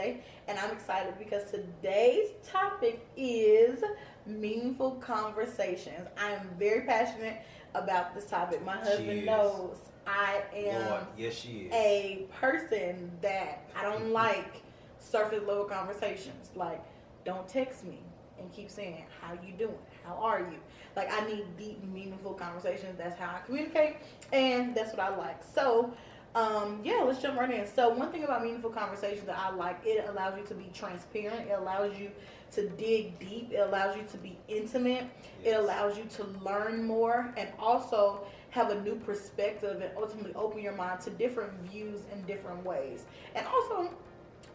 Wednesday, and I'm excited because today's topic is meaningful conversations. I am very passionate about this topic. My husband knows I am Lord, yes, she is. a person that I don't like surface level conversations. Like, don't text me and keep saying, how you doing? How are you? Like, I need deep, meaningful conversations. That's how I communicate, and that's what I like. So, let's jump right in. So, one thing about meaningful conversations that I like, it allows you to be transparent. It allows you to dig deep. It allows you to be intimate. Yes. It allows you to learn more and also have a new perspective and ultimately open your mind to different views in different ways. And also,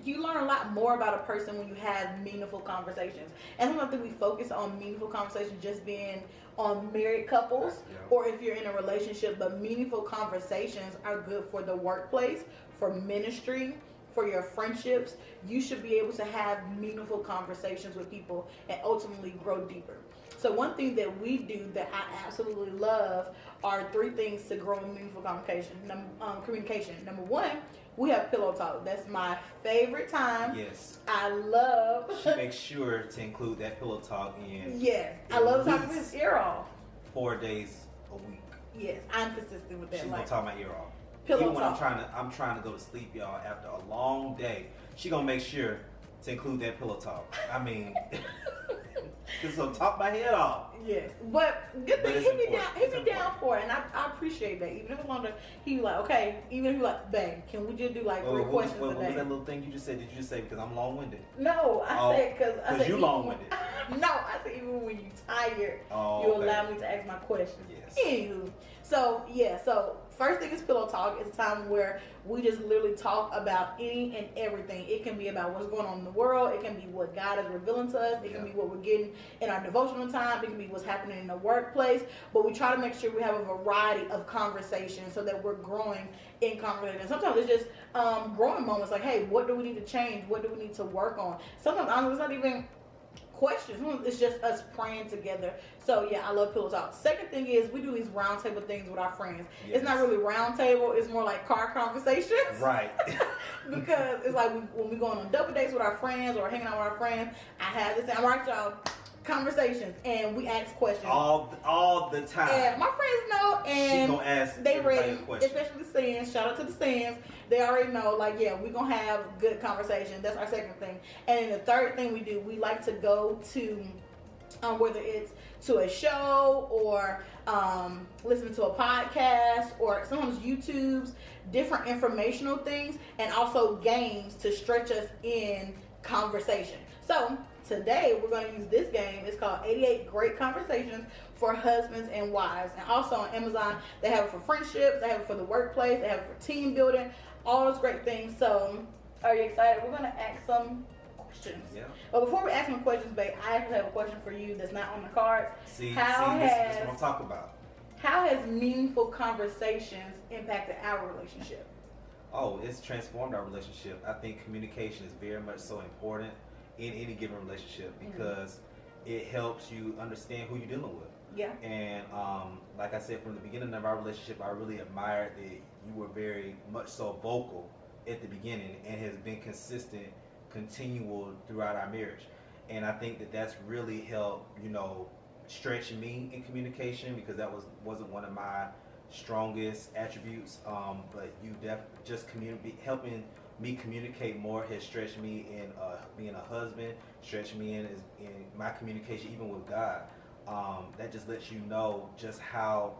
you learn a lot more about a person when you have meaningful conversations. And sometimes I think we focus on meaningful conversations just being on married couples, or if you're in a relationship, but meaningful conversations are good for the workplace, for ministry, for your friendships. You should be able to have meaningful conversations with people and ultimately grow deeper. So one thing that we do that I absolutely love are 3 things to grow in meaningful communication. Number 1, we have pillow talk. That's my favorite time. Yes. I love. She makes sure to include that pillow talk in. Yes. I love talking his ear off. 4 days a week. Yes, I'm consistent with that. She's gonna talk my ear off. Pillow Even when talk. I'm trying to go to sleep, y'all, after a long day, she gonna make sure to include that pillow talk. I mean, just gonna talk my head off. Yes, but good thing he be down for it, and I appreciate that. Even if it's longer, he be like, okay. Even if he like, babe, can we just do like 3 questions what a day? What was that little thing you just said? Did you just say because I'm long-winded? No, I said because you long-winded. No, I said even when you tired, you okay. allow me to ask my questions. Yes. Anywho, so first thing is pillow talk. It's a time where we just literally talk about any and everything. It can be about what's going on in the world. It can be what God is revealing to us. It can be what we're getting in our devotional time. It can be what's happening in the workplace. But we try to make sure we have a variety of conversations so that we're growing in conversation. Sometimes it's just growing moments like, hey, what do we need to change? What do we need to work on? Sometimes it's not even questions. It's just us praying together. So yeah, I love pillow talk. Second thing is we do these round table things with our friends. Yes. It's not really round table. It's more like car conversations. Right. Because it's like when we go on double dates with our friends or hanging out with our friends, I have this. I'm right, y'all. Conversations, and we ask questions all the time. And my friends know, and she gonna ask they ready, questions. especially the Sands. Shout out to the Sands. They already know, like, yeah, we're gonna have good conversation. That's our second thing. And then the third thing we do, we like to go to whether it's to a show or listen to a podcast or sometimes YouTube's different informational things, and also games to stretch us in conversation. So today we're going to use this game. It's called 88 Great Conversations for Husbands and Wives. And also on Amazon, they have it for friendships, they have it for the workplace, they have it for team building, all those great things. So are you excited? We're going to ask some questions. Yeah. But before we ask some questions, babe, I actually have a question for you that's not on the cards. This is what I'm talking about. How has meaningful conversations impacted our relationship? Oh, it's transformed our relationship. I think communication is very much so important in any given relationship because it helps you understand who you're dealing with. Yeah. And like I said, from the beginning of our relationship, I really admired that you were very much so vocal at the beginning and has been consistent, continual throughout our marriage. And I think that that's really helped, stretch me in communication because that wasn't one of my strongest attributes. But you just helping me communicate more has stretched me in being a husband, stretched me in my communication even with God. That just lets you know just how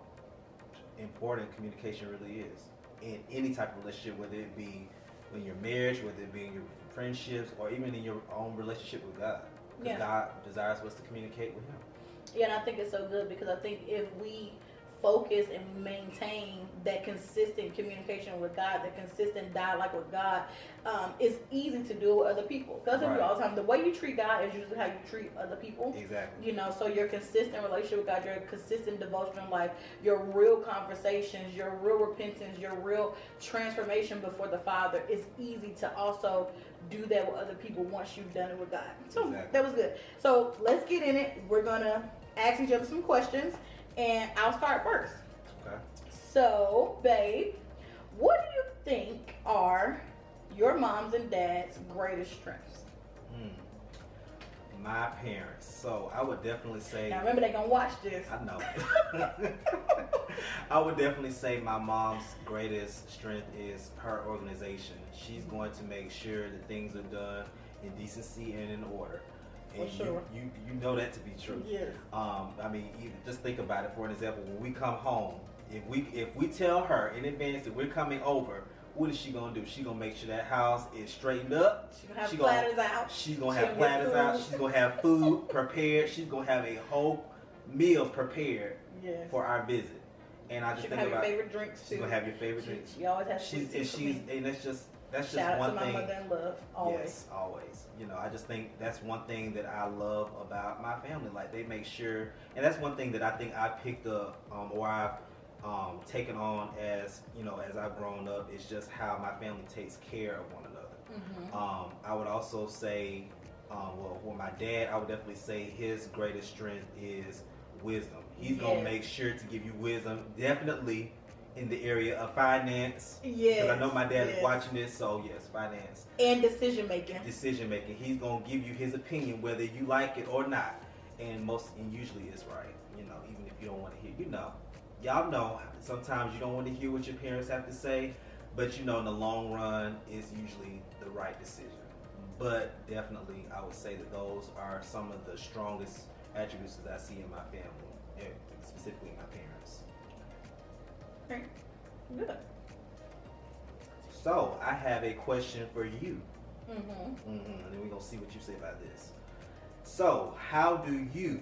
important communication really is in any type of relationship, whether it be in your marriage, whether it be in your friendships, or even in your own relationship with God. Because God desires us to communicate with Him. Yeah, and I think it's so good because I think if we focus and maintain that consistent communication with God, that consistent dialogue with God, it's easy to do with other people. Because I tell you all the time, the way you treat God is usually how you treat other people. Exactly. So your consistent relationship with God, your consistent devotional life, your real conversations, your real repentance, your real transformation before the Father, it's easy to also do that with other people once you've done it with God. So that was good. So let's get in it. We're going to ask each other some questions. And I'll start first. Okay. So, babe, what do you think are your mom's and dad's greatest strengths. Hmm. My parents. So I would definitely say. Now remember, they gonna watch this. I know. I would definitely say my mom's greatest strength is her organization. She's going to make sure that things are done in decency and in order. For And sure. you know that to be true. Yes. I mean, just think about it. For an example, when we come home, if we tell her in advance that we're coming over, what is she gonna do? She gonna make sure that house is straightened up. She's gonna have She platters out. She's gonna She have gonna get platters out. food. She's gonna have food prepared. She's gonna have a whole meal prepared Yes. for our visit. And I just She's think gonna have about your favorite drinks too. she's gonna have your favorite drinks. She always has She's sweet tea for me. and that's just Shout out one to my thing. mother in love. Always. Yes, always. You know, I just think that's one thing that I love about my family. Like they make sure, and that's one thing that I think I picked up, or I've taken on as as I've grown up. Is just how my family takes care of one another. Mm-hmm. I would also say, well, for my dad, I would definitely say his greatest strength is wisdom. He's gonna Yes. make sure to give you wisdom, definitely in the area of finance. Yes. Because I know my dad is yes. watching this, so yes, finance, And decision making. decision making. He's gonna give you his opinion whether you like it or not, and usually it's right. Even if you don't want to hear, y'all know sometimes you don't want to hear what your parents have to say, but in the long run, it's usually the right decision. But definitely, I would say that those are some of the strongest attributes that I see in my family, and specifically my parents. Okay. Good. So I have a question for you. Mm-hmm. And then we're gonna see what you say about this. So, how do you,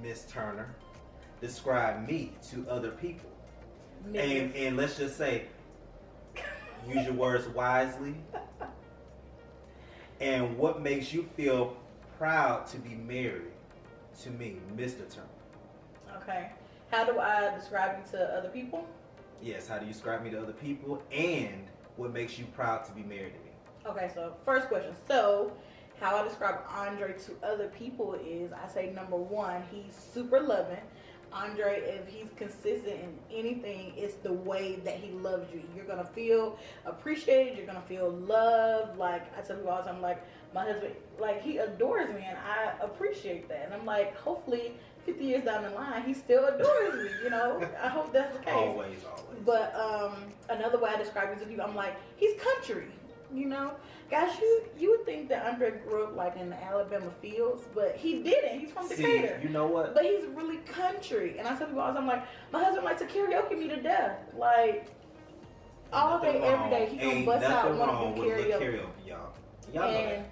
Miss Turner, describe me to other people? And let's just say, use your words wisely. And what makes you feel proud to be married to me, Mr. Turner? Okay. How do I describe you to other people? Yes, how do you describe me to other people? And what makes you proud to be married to me? Okay, so first question. So, how I describe Andre to other people is I say number one, he's super loving. Andre, if he's consistent in anything, it's the way that he loves you. You're gonna feel appreciated. You're gonna feel loved. Like I tell you all the time, like my husband, like he adores me, and I appreciate that. And I'm like, hopefully, 50 years down the line, he still adores me. I hope that's the case. Always. But another way I describe him to people, I'm like, he's country. Guys, you would think that Andre grew up like in the Alabama fields, but he didn't. He's from Decatur. See, you know what? But he's really country. And I tell people all the time, like, my husband likes to karaoke me to death. Like, all day, every day, he gonna bust out one of them karaoke. Y'all know And that.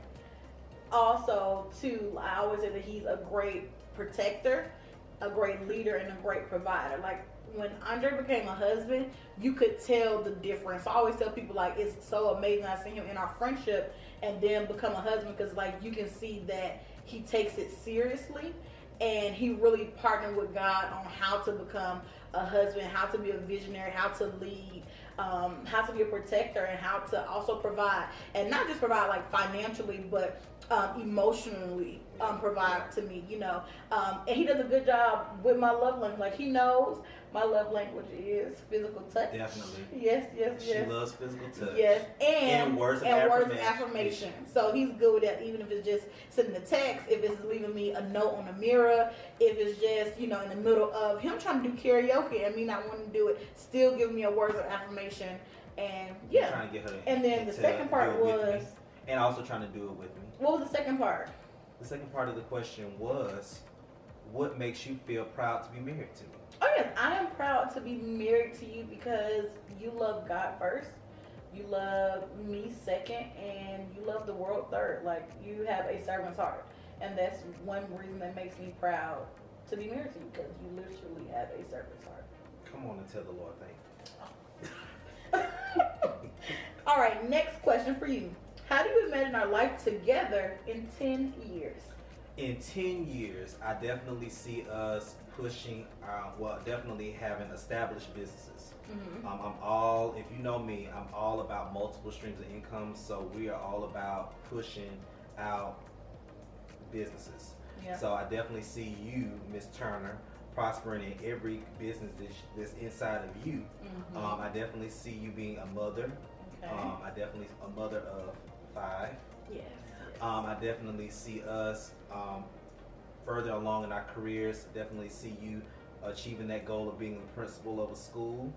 also, too, I always say that he's a great protector, a great leader, and a great provider. Like, when Andre became a husband, you could tell the difference. I always tell people, like, it's so amazing I see him in our friendship and then become a husband, because, like, you can see that he takes it seriously and he really partnered with God on how to become a husband, how to be a visionary, how to lead, how to be a protector, and how to also provide. And not just provide, like, financially, but emotionally provide to me, and he does a good job with my love language. Like, he knows my love language is physical touch. Definitely. Yes. She loves physical touch. Yes, and words of affirmation. So he's good with that, even if it's just sending a text, if it's leaving me a note on the mirror, if it's just, in the middle of him trying to do karaoke and me not wanting to do it, still giving me a words of affirmation. And yeah. Trying to get her And then the second part do it with was, me, and also trying to do it with me. what was the second part? The second part of the question was, what makes you feel proud to be married to me? Oh yes, I am proud to be married to you because you love God first, you love me second, and you love the world third. Like, you have a servant's heart, and that's one reason that makes me proud to be married to you, because you literally have a servant's heart. Come on and tell the Lord thank you. All right, next question for you. How do you imagine our life together in 10 years? In 10 years, I definitely see us pushing, definitely having established businesses. Mm-hmm. If you know me, I'm all about multiple streams of income, so we are all about pushing out businesses. Yeah. So I definitely see you, Miss Turner, prospering in every business that's inside of you. Mm-hmm. I definitely see you being a mother, Okay. I definitely a mother of 5. Yes. I definitely see us further along in our careers. Definitely see you achieving that goal of being the principal of a school.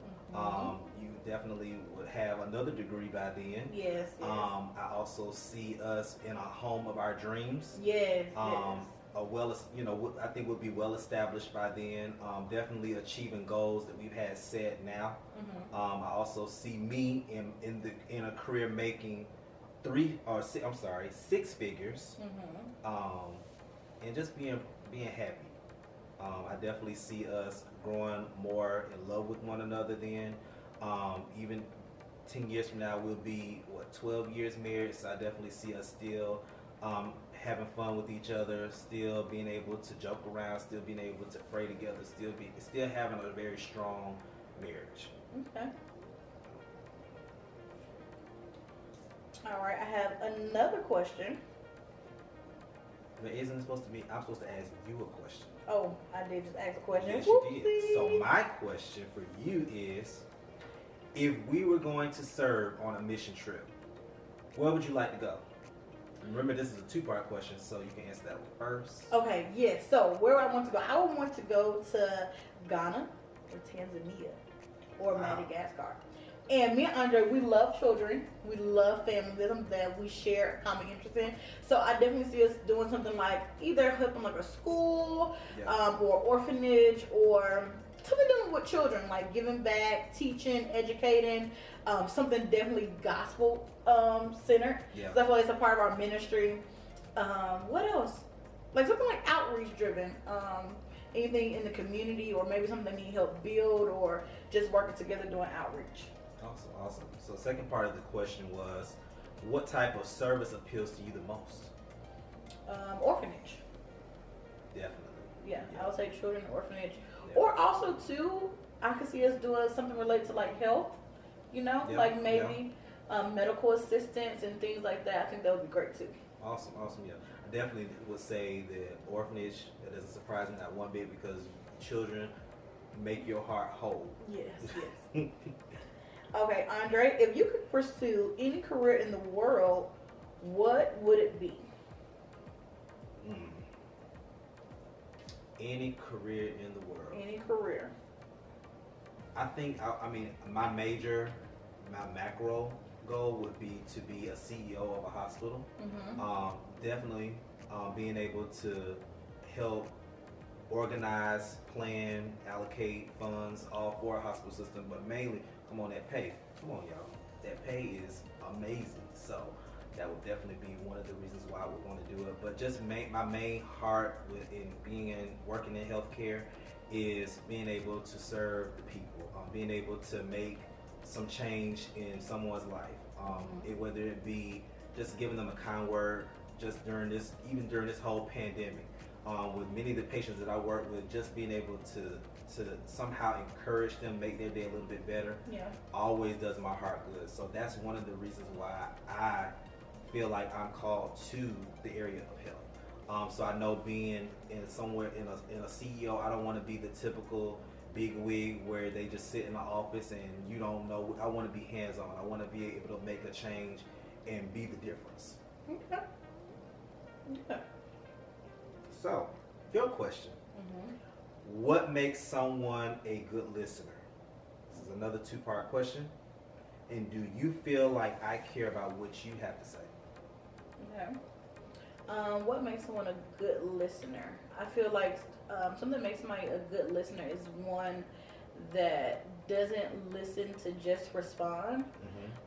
You definitely would have another degree by then. Yes. I also see us in a home of our dreams. Yes. I think we'll be well established by then. Definitely achieving goals that we've had set now. I also see me in a career making 6 figures, and just being happy. I definitely see us growing more in love with one another. Then, even 10 years from now, we'll be 12 years married. So I definitely see us still having fun with each other, still being able to joke around, still being able to pray together, still having a very strong marriage. Okay. All right, I have another question. But isn't it supposed to be? I'm supposed to ask you a question. Oh, I did just ask a question. Yes, you Whoopsie. did. So my question for you is, if we were going to serve on a mission trip, where would you like to go? Remember, this is a 2-part question, so you can answer that one first. Okay, yes. So where I want to go, I would want to go to Ghana or Tanzania or Madagascar. And me and Andre, we love children. We love familism that we share a common interest in. So I definitely see us doing something like either helping like a school, or orphanage, or something doing with children, like giving back, teaching, educating, something definitely gospel centered. Yeah. So I feel like it's a part of our ministry. What else? Like something like outreach driven. Anything in the community, or maybe something they need help build, or just working together doing outreach. Awesome. So second part of the question was, what type of service appeals to you the most? Orphanage. Definitely. Yeah, I would say children orphanage. Yeah. Or also too, I could see us doing something related to like health, like maybe medical assistance and things like that. I think that would be great too. Awesome. Yeah. I definitely would say that orphanage, that doesn't surprise me not one bit, because children make your heart whole. Yes. Okay, Andre, if you could pursue any career in the world, what would it be? Any career in the world. Any career. I think, my macro goal would be to be a CEO of a hospital. Definitely being able to help organize, plan, allocate funds all for a hospital system, but mainly, that pay. Come on, y'all. That pay is amazing. So that would definitely be one of the reasons why I would want to do it. But just my main heart working in healthcare is being able to serve the people, being able to make some change in someone's life, whether it be just giving them a kind word, just during this whole pandemic. With many of the patients that I work with, just being able to somehow encourage them, make their day a little bit better, always does my heart good. So that's one of the reasons why I feel like I'm called to the area of health. So I know being in a CEO, I don't want to be the typical big wig where they just sit in the office and you don't know. I want to be hands-on. I want to be able to make a change and be the difference. Okay. So, your question. What makes someone a good listener? This is another 2-part question. And do you feel like I care about what you have to say? Okay. What makes someone a good listener? I feel like something that makes somebody a good listener is one that doesn't listen to just respond,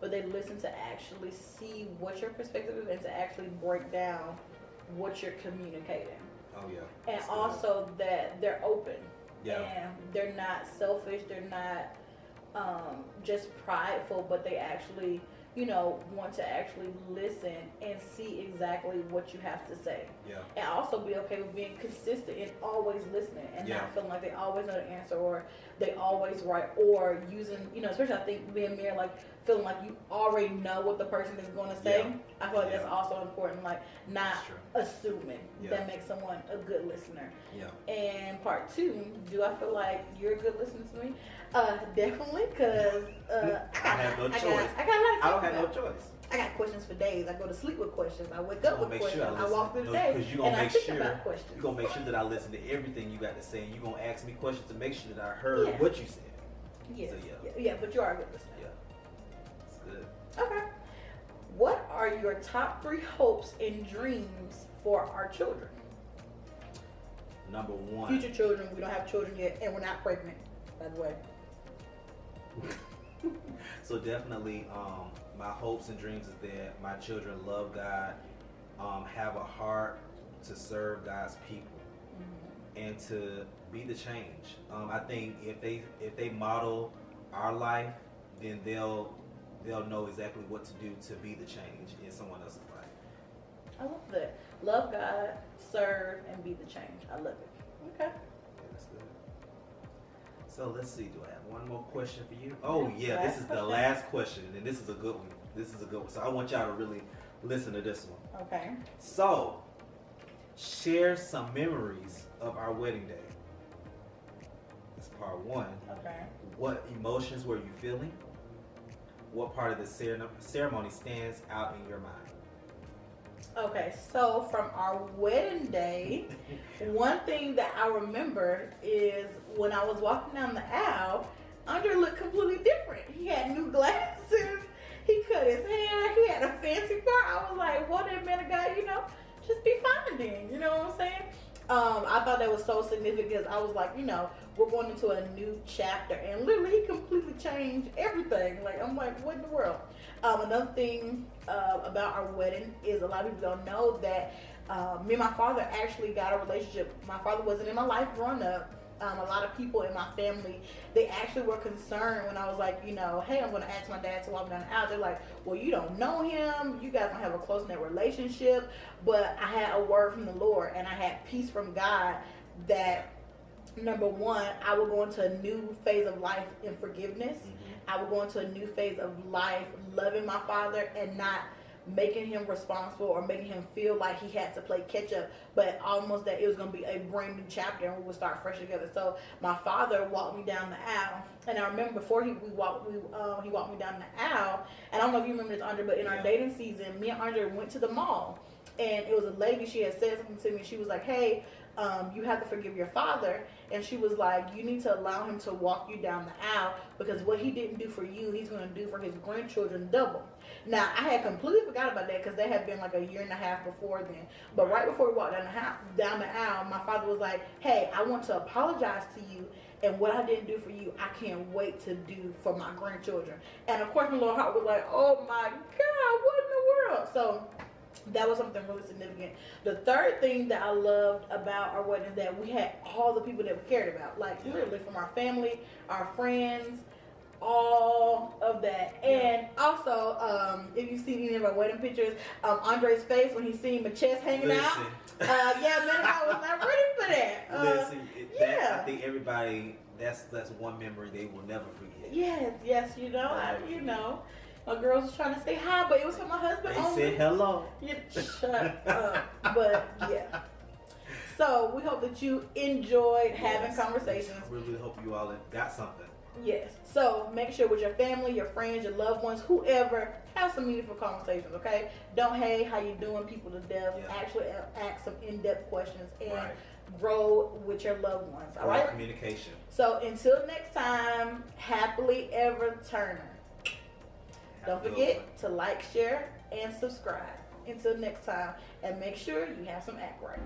but they listen to actually see what your perspective is and to actually break down what you're communicating. Oh yeah. And also that they're open. Yeah. And they're not selfish. They're not just prideful, but they actually, want to actually listen and see exactly what you have to say. Yeah. And also be okay with being consistent and always listening and not feeling like they always know the answer or they always right, or using, especially I think being married, like feeling like you already know what the person is going to say. Yeah. I feel like that's Yeah. also important, like not That's true. assuming Yeah. that makes someone a good listener. Yeah. And part two, do I feel like you're a good listener to me? Definitely, because I have no choice. I got a lot to I talk don't have no about. choice. I got questions for days. I go to sleep with questions. I wake You up gonna with make questions. sure I I listen. walk through the No, day 'cause you gonna and I make think sure about questions. you're gonna make sure that I listen to everything you got to say, and you're gonna ask me questions to make sure that I heard Yeah. what you said. Yes. So, Yeah, but you are a good listener. Yeah, it's good. Okay. What are your top 3 hopes and dreams for our children? Number one. Future children. We don't have children yet, and we're not pregnant, by the way. So definitely, my hopes and dreams is that my children love God, have a heart to serve God's people, and to be the change. I think if they model our life, then they'll know exactly what to do to be the change in someone else's life. I love that. Love God, serve, and be the change. I love it. Okay. Yeah, that's good. So let's see. Do I have one more question for you? Oh yeah, this is the last question, and this is a good one. This is a good one. So I want y'all to really listen to this one. Okay. So, share some memories of our wedding day. That's part one. Okay. What emotions were you feeling? What part of the ceremony stands out in your mind? Okay, so from our wedding day, one thing that I remember is when I was walking down the aisle, Andre looked completely different. He had new glasses, he cut his hair, he had a fancy car. I was like, well, that man of God, just be fine then, you know what I'm saying? I thought that was so significant because I was like, we're going into a new chapter, and literally he completely changed everything. Like, I'm like, what in the world? Another thing about our wedding is a lot of people don't know that me and my father actually got a relationship. My father wasn't in my life growing up. A lot of people in my family, they actually were concerned when I was like, hey, I'm going to ask my dad to walk down the aisle. They're like, well, you don't know him. You guys don't have a close-knit relationship. But I had a word from the Lord, and I had peace from God that, number one, I will go into a new phase of life in forgiveness. I will go into a new phase of life loving my father and not making him responsible or making him feel like he had to play catch up, but almost that it was going to be a brand new chapter and we would start fresh together. So my father walked me down the aisle, and I remember before he walked me down the aisle, and I don't know if you remember this, Andre, but in our dating season, me and Andre went to the mall, and it was a lady, she had said something to me. She was like, hey, you have to forgive your father. And she was like, you need to allow him to walk you down the aisle, because what he didn't do for you, he's going to do for his grandchildren double. Now, I had completely forgot about that because they had been like a year and a half before then. But right before we walked down the aisle, my father was like, hey, I want to apologize to you. And what I didn't do for you, I can't wait to do for my grandchildren. And of course, my little heart was like, oh my God, what in the world? So that was something really significant. The third thing that I loved about our wedding is that we had all the people that we cared about, like literally from our family, our friends, all of that. And also, if you see any of our wedding pictures, Andre's face when he seen my chest hanging out. Yeah, man, I was not ready for that. I think everybody, that's one memory they will never forget. Yes, my girls was trying to say hi, but it was for my husband They only. said hello. Yeah, shut up. But yeah. So we hope that you enjoyed having conversations. I really hope you all got something. Yes. So make sure with your family, your friends, your loved ones, whoever, have some meaningful conversations, okay? Don't, hey, how you doing people to death. Yeah. Actually ask some in-depth questions and Right. grow with your loved ones, all right? Communication. So until next time, happily ever Turner. Don't forget to like, share, and subscribe. Until next time, and make sure you have some act right.